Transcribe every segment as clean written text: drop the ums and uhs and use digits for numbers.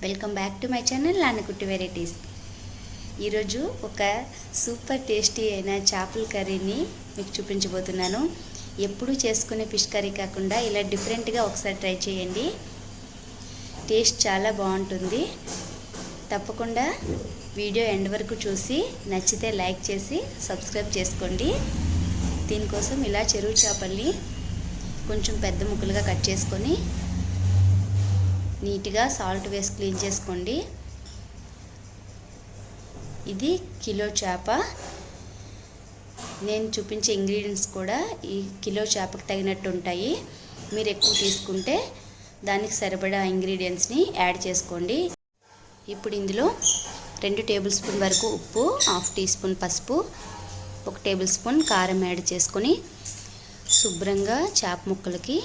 Welcome back to my channel Nannakutti varieties. ఈరోజు ఒక super tasty అయిన చేపల కర్రీని మీకు చూపించబోతున్నాను. ఎప్పుడు చేసుకునే ఫిష్ కర్రీ కాకుండా ఇలా డిఫరెంట్గా ఒకసారి ట్రై చేయండి. టేస్ట్ చాలా బాగుంటుంది. తప్పకుండా వీడియో ఎండ్ వరకు చూసి నచ్చితే లైక్ చేసి సబ్స్క్రైబ్ చేసుకోండి. దీనికోసం ఇలా చెరువు చేపల్ని కొంచెం పెద్ద ముక్కలుగా కట్ చేసుకొని నీట్గా సాల్ట్ వేసి క్లీన్ చేసుకోండి. ఇది కిలో చేప. నేను చూపించే ఇంగ్రీడియంట్స్ కూడా ఈ కిలో చేపకు తగినట్టు ఉంటాయి. మీరు ఎక్కువ తీసుకుంటే దానికి సరిపడా ఇంగ్రీడియంట్స్ని యాడ్ చేసుకోండి. ఇప్పుడు ఇందులో 2 టేబుల్ స్పూన్ వరకు ఉప్పు, 1/2 టీ స్పూన్ పసుపు, 1 టేబుల్ స్పూన్ కారం యాడ్ చేసుకొని శుభ్రంగా చేప ముక్కలకి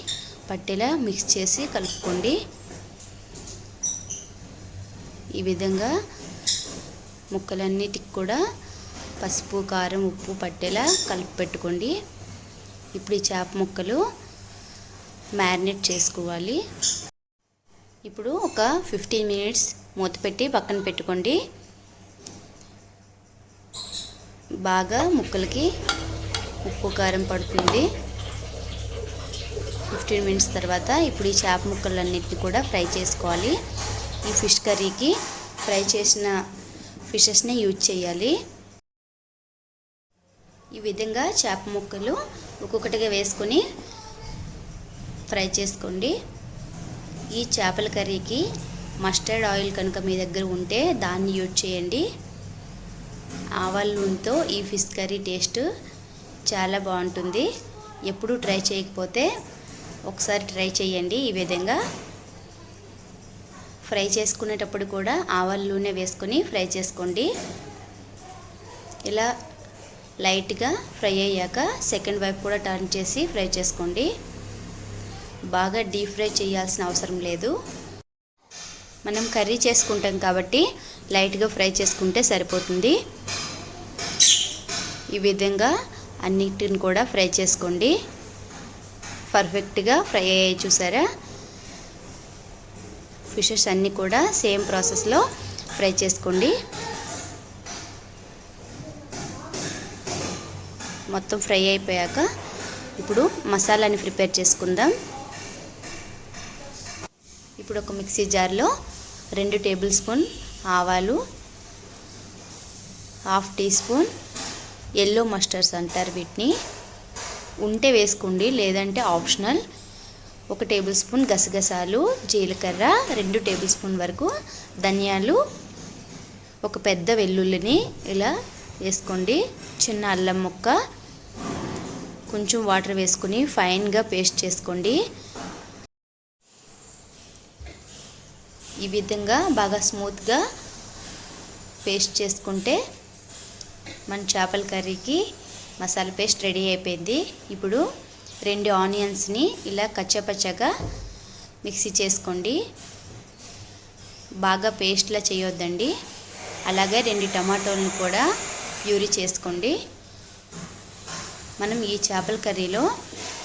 పట్టేలా మిక్స్ చేసి కలుపుకోండి. ఈ విధంగా ముక్కలన్నిటికి కూడా పసుపు, కారం, ఉప్పు పట్టేలా కలిపి పెట్టుకోండి. ఇప్పుడు ఈ చేప ముక్కలు మ్యారినేట్ చేసుకోవాలి. ఇప్పుడు ఒక 15 మినిట్స్ మూత పెట్టి పక్కన పెట్టుకోండి. బాగా ముక్కలకి ఉప్పు, కారం పడుతుంది. 15 మినిట్స్ తర్వాత ఇప్పుడు ఈ చేప ముక్కలన్నిటిని కూడా ఫ్రై చేసుకోవాలి. ఈ ఫిష్ కర్రీకి ఫ్రై చేసిన ఫిషెస్ని యూజ్ చేయాలి. ఈ విధంగా చేప ముక్కలు ఒక్కొక్కటిగా వేసుకొని ఫ్రై చేసుకోండి. ఈ చేపల కర్రీకి మస్టర్డ్ ఆయిల్ కనుక మీ దగ్గర ఉంటే దాన్ని యూజ్ చేయండి. ఆవాల నూనెతో ఈ ఫిష్ కర్రీ టేస్ట్ చాలా బాగుంటుంది. ఎప్పుడు ట్రై చేయకపోతే ఒకసారి ట్రై చేయండి. ఈ విధంగా ఫ్రై చేసుకునేటప్పుడు కూడా ఆవాల నూనె వేసుకొని ఫ్రై చేసుకోండి. ఇలా లైట్గా ఫ్రై అయ్యాక సెకండ్ వైపు కూడా టర్న్ చేసి ఫ్రై చేసుకోండి. బాగా డీప్ ఫ్రై చేయాల్సిన అవసరం లేదు. మనం కర్రీ చేసుకుంటాం కాబట్టి లైట్గా ఫ్రై చేసుకుంటే సరిపోతుంది. ఈ విధంగా అన్నిటిని కూడా ఫ్రై చేసుకోండి. పర్ఫెక్ట్గా ఫ్రై అయ్యాయి చూసారా. ఫిషెస్ అన్నీ కూడా సేమ్ ప్రాసెస్లో ఫ్రై చేసుకోండి. మొత్తం ఫ్రై అయిపోయాక ఇప్పుడు మసాలాని ప్రిపేర్ చేసుకుందాం. ఇప్పుడు ఒక మిక్సీ జార్లో 2 టేబుల్ స్పూన్ ఆవాలు, 1/2 టీ స్పూన్ ఎల్లో మస్టర్డ్స్ అంటారు వీటిని, ఉంటే వేసుకోండి లేదంటే ఆప్షనల్. 1 టేబుల్ స్పూన్ గసగసాలు, జీలకర్ర, 2 టేబుల్ స్పూన్ వరకు ధనియాలు, ఒక పెద్ద వెల్లుల్లిని ఇలా వేసుకోండి. చిన్న అల్లం ముక్క, కొంచెం వాటర్ వేసుకొని ఫైన్గా పేస్ట్ చేసుకోండి. ఈ విధంగా బాగా స్మూత్గా పేస్ట్ చేసుకుంటే మన చేపల కర్రీకి మసాలా పేస్ట్ రెడీ అయిపోయింది. ఇప్పుడు 2 ఆనియన్స్ని ఇలా కచ్చపచ్చగా మిక్సీ చేసుకోండి. బాగా పేస్ట్లా చేయొద్దండి. అలాగే 2 టమాటోలను కూడా ప్యూరీ చేసుకోండి. మనం ఈ చేపల కర్రీలో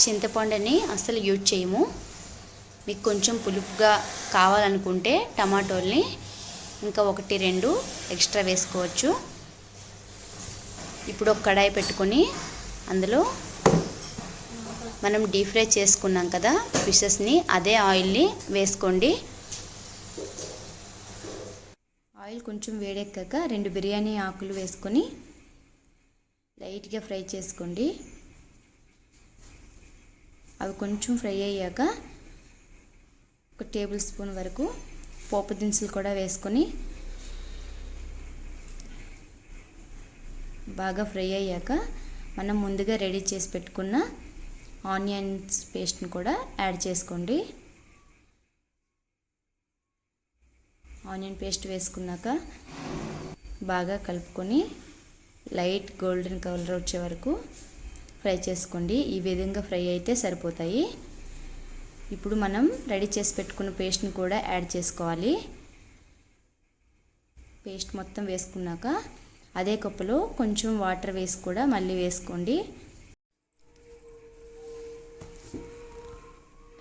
చింతపండుని అస్సలు యూజ్ చేయము. మీకు కొంచెం పులుపుగా కావాలనుకుంటే టమాటోల్ని ఇంకా 1-2 ఎక్స్ట్రా వేసుకోవచ్చు. ఇప్పుడు ఒక కడాయి పెట్టుకొని అందులో మనం డీప్ ఫ్రై చేసుకున్నాం కదా ఫిషెస్ని, అదే ఆయిల్ని వేసుకోండి. ఆయిల్ కొంచెం వేడెక్కాక 2 బిర్యానీ ఆకులు వేసుకొని లైట్గా ఫ్రై చేసుకోండి. అవి కొంచెం ఫ్రై అయ్యాక 1 టేబుల్ స్పూన్ వరకు పోపు దినుసులు కూడా వేసుకొని బాగా ఫ్రై అయ్యాక మనం ముందుగా రెడీ చేసి పెట్టుకున్న ఆనియన్స్ పేస్ట్ని కూడా యాడ్ చేసుకోండి. ఆనియన్ పేస్ట్ వేసుకున్నాక బాగా కలుపుకొని లైట్ గోల్డెన్ కలర్ వచ్చే వరకు ఫ్రై చేసుకోండి. ఈ విధంగా ఫ్రై అయితే సరిపోతాయి. ఇప్పుడు మనం రెడీ చేసి పెట్టుకున్న పేస్ట్ని కూడా యాడ్ చేసుకోవాలి. పేస్ట్ మొత్తం వేసుకున్నాక అదే కప్పులో కొంచెం వాటర్ వేసి కూడా మళ్ళీ వేసుకోండి.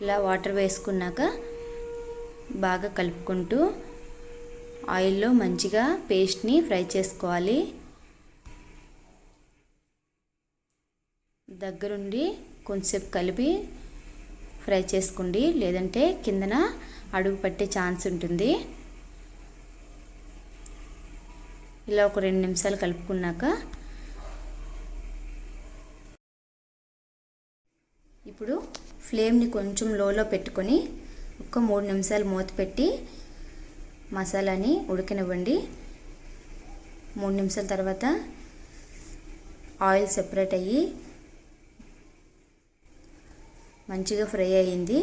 ఇలా వాటర్ వేసుకున్నాక బాగా కలుపుకుంటూ ఆయిల్లో మంచిగా పేస్ట్ని ఫ్రై చేసుకోవాలి. దగ్గరుండి కొంచెంసేపు కలిపి ఫ్రై చేసుకోండి, లేదంటే కిందన అడుగు పట్టే ఛాన్స్ ఉంటుంది. ఇలా ఒక 2 నిమిషాలు కలుపుకున్నాక ఇప్పుడు ఫ్లేమ్ని కొంచెం లోలో పెట్టుకొని ఒక 3 నిమిషాలు మూత పెట్టి మసాలాని ఉడకనివ్వండి. 3 నిమిషాల తర్వాత ఆయిల్ సెపరేట్ అయ్యి మంచిగా ఫ్రై అయ్యింది.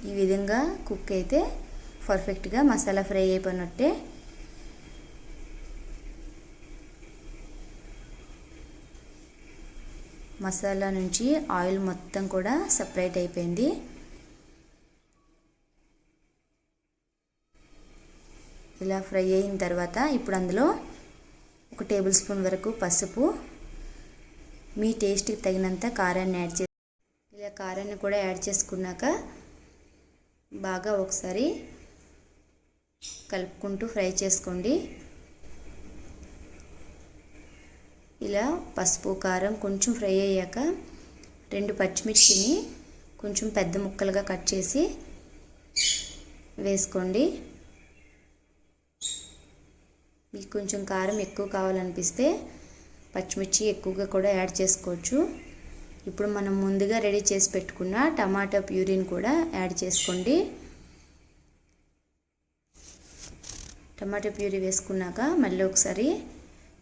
ఈ విధంగా కుక్ అయితే పర్ఫెక్ట్గా మసాలా ఫ్రై అయిపోయినట్టే. మసాలా నుంచి ఆయిల్ మొత్తం కూడా సెపరేట్ అయిపోయింది. ఇలా ఫ్రై అయిన తర్వాత ఇప్పుడు అందులో 1 టేబుల్ స్పూన్ వరకు పసుపు, మీ టేస్ట్కి తగినంత కారాన్ని యాడ్ చేసి ఇలా కారాన్ని కూడా యాడ్ చేసుకున్నాక బాగా ఒకసారి కలుపుకుంటూ ఫ్రై చేసుకోండి. ఇలా పసుపు కారం కొంచెం ఫ్రై అయ్యాక 2 పచ్చిమిర్చిని కొంచెం పెద్ద ముక్కలుగా కట్ చేసి వేసుకోండి. మీకు కొంచెం కారం ఎక్కువ కావాలనిపిస్తే పచ్చిమిర్చి ఎక్కువగా కూడా యాడ్ చేసుకోవచ్చు. ఇప్పుడు మనం ముందుగా రెడీ చేసి పెట్టుకున్న టమాటా ప్యూరీని కూడా యాడ్ చేసుకోండి. టమాటా ప్యూరీ వేసుకున్నాక మళ్ళీ ఒకసారి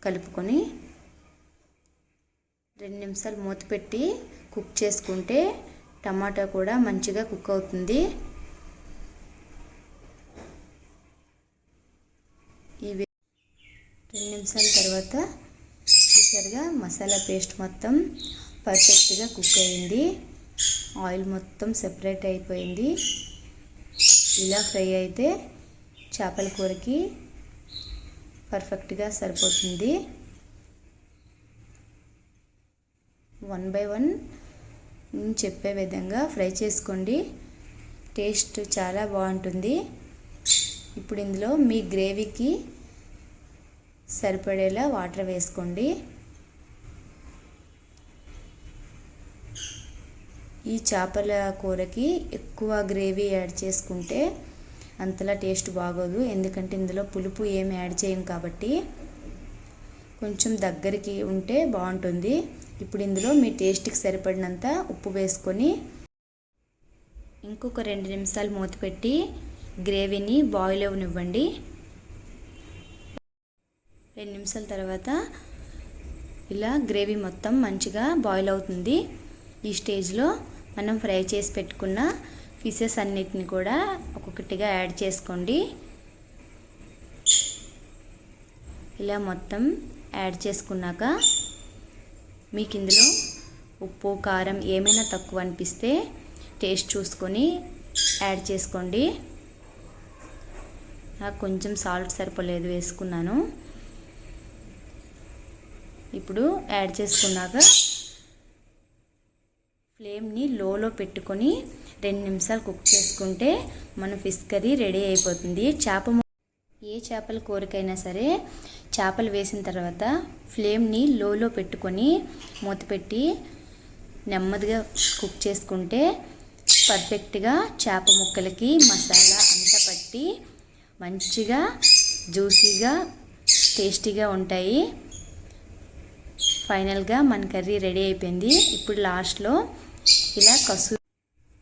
కలుపుకొని 2 నిమిషాలు మూత పెట్టి కుక్ చేసుకుంటే టమాటా కూడా మంచిగా కుక్ అవుతుంది. ఈ 2 నిమిషాల తర్వాత చూసారుగా మసాలా పేస్ట్ మొత్తం పర్ఫెక్ట్గా కుక్ అయింది. ఆయిల్ మొత్తం సెపరేట్ అయిపోయింది. ఇలా ఫ్రై అయితే చేపల కూరకి పర్ఫెక్ట్గా సరిపోతుంది. 1 బై 1 చెప్పే విధంగా ఫ్రై చేసుకోండి. టేస్ట్ చాలా బాగుంటుంది. ఇప్పుడు ఇందులో మీ గ్రేవీకి సరిపడేలా వాటర్ వేసుకోండి. ఈ చేపల కూరకి ఎక్కువ గ్రేవీ యాడ్ చేసుకుంటే అంతలా టేస్ట్ బాగోదు, ఎందుకంటే ఇందులో పులుపు ఏమి యాడ్ చేయం కాబట్టి కొంచెం దగ్గరికి ఉంటే బాగుంటుంది. ఇప్పుడు ఇందులో మీ టేస్ట్కి సరిపడినంత ఉప్పు వేసుకొని ఇంకొక 2 నిమిషాలు మూత పెట్టి గ్రేవీని బాయిల్ అవ్వనివ్వండి. 2 నిమిషాల తర్వాత ఇలా గ్రేవీ మొత్తం మంచిగా బాయిల్ అవుతుంది. ఈ స్టేజ్లో మనం ఫ్రై చేసి పెట్టుకున్న ఫిషెస్ అన్నిటిని కూడా ఒక్కొక్కటిగా యాడ్ చేసుకోండి. ఇలా మొత్తం యాడ్ చేసుకున్నాక మీకు ఇందులో ఉప్పు కారం ఏమైనా తక్కువ అనిపిస్తే టేస్ట్ చూసుకొని యాడ్ చేసుకోండి. నాకు కొంచెం సాల్ట్ సరిపోలేదు, వేసుకున్నాను. ఇప్పుడు యాడ్ చేసుకున్నాక ఫ్లేమ్ని లోలో పెట్టుకొని 2 నిమిషాలు కుక్ చేసుకుంటే మన ఫిష్ కర్రీ రెడీ అయిపోతుంది. ఏ చేపల కూరకైనా సరే చేపలు వేసిన తర్వాత ఫ్లేమ్ని లోలో పెట్టుకొని మూత పెట్టి నెమ్మదిగా కుక్ చేసుకుంటే పర్ఫెక్ట్గా చేప ముక్కలకి మసాలా అంతా పట్టి మంచిగా జ్యూసీగా టేస్టీగా ఉంటాయి. ఫైనల్గా మన కర్రీ రెడీ అయిపోయింది. ఇప్పుడు లాస్ట్లో ఇలా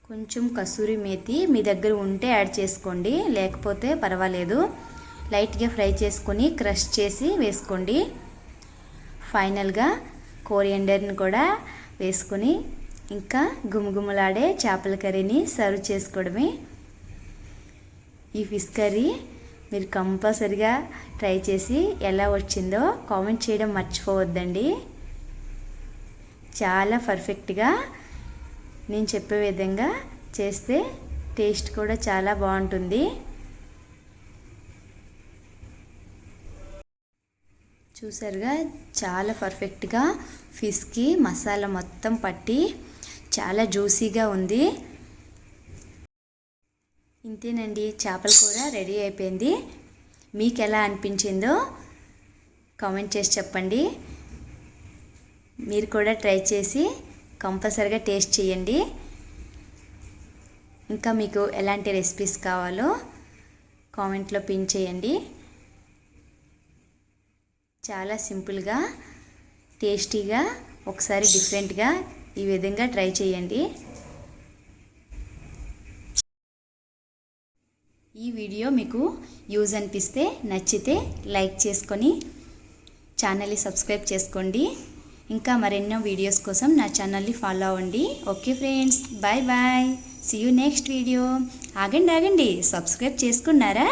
కొంచెం కసూరి మేతి మీ దగ్గర ఉంటే యాడ్ చేసుకోండి, లేకపోతే పర్వాలేదు. లైట్గా ఫ్రై చేసుకొని క్రష్ చేసి వేసుకోండి. ఫైనల్గా కోరియండర్ని కూడా వేసుకొని ఇంకా గుమగుమలాడే చేపల కర్రీని సర్వ్ చేసుకోవడమే. ఈ ఫిష్ కర్రీ మీరు కంపల్సరిగా ట్రై చేసి ఎలా వచ్చిందో కామెంట్ చేయడం మర్చిపోవద్దండి. చాలా పర్ఫెక్ట్గా నేను చెప్పే విధంగా చేస్తే టేస్ట్ కూడా చాలా బాగుంటుంది. చూసారుగా చాలా పర్ఫెక్ట్గా ఫిష్కి మసాలా మొత్తం పట్టి చాలా జ్యూసీగా ఉంది. ఇంతేనండి, చేపల కూర రెడీ అయిపోయింది. మీకు ఎలా అనిపించిందో కామెంట్ చేసి చెప్పండి. మీరు కూడా ట్రై చేసి కంపల్సరిగా టేస్ట్ చేయండి. ఇంకా మీకు ఎలాంటి రెసిపీస్ కావాలో కామెంట్లో పిన్ చేయండి. చాలా సింపుల్గా టేస్టీగా ఒకసారి డిఫరెంట్గా ఈ విధంగా ట్రై చేయండి. ఈ వీడియో మీకు యూజ్ అనిపిస్తే నచ్చితే లైక్ చేసుకొని ఛానల్ని సబ్స్క్రైబ్ చేసుకోండి. ఇంకా మరెన్నో వీడియోస్ కోసం నా ఛానల్ని ఫాలో అవ్వండి. Okay friends, bye bye, see you next video. ఆగండి, సబ్స్క్రైబ్ చేసుకున్నారా?